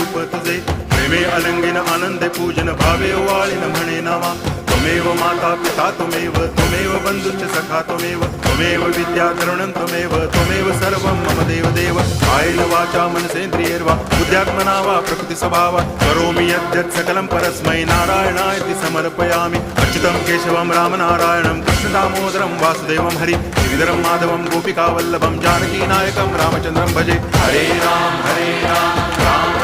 रूप तुझे प्रेमे अलंगिन आनंदे पूजन भावे वाळिन म्हणे नावा त्वमेव माता पिता त्वमेव बंधुश्च सखा त्वमेव विद्या तरुणं त्वमेव सर्वं मम देव कायेन वाचा मनसेन्द्रियैर्वा बुद्ध्यात्मना वा प्रकृति स्वभावात् करोमि यद्यत् सकलं परस्मै नारायणायति समर्पयामि अच्युतं केशवं रामनारायणं कृष्णदामोदरं वासुदेवं हरि गिरिधरं माधवं गोपिकावल्लभं जानकीनायकं रामचन्द्रं भजे हरे राम राम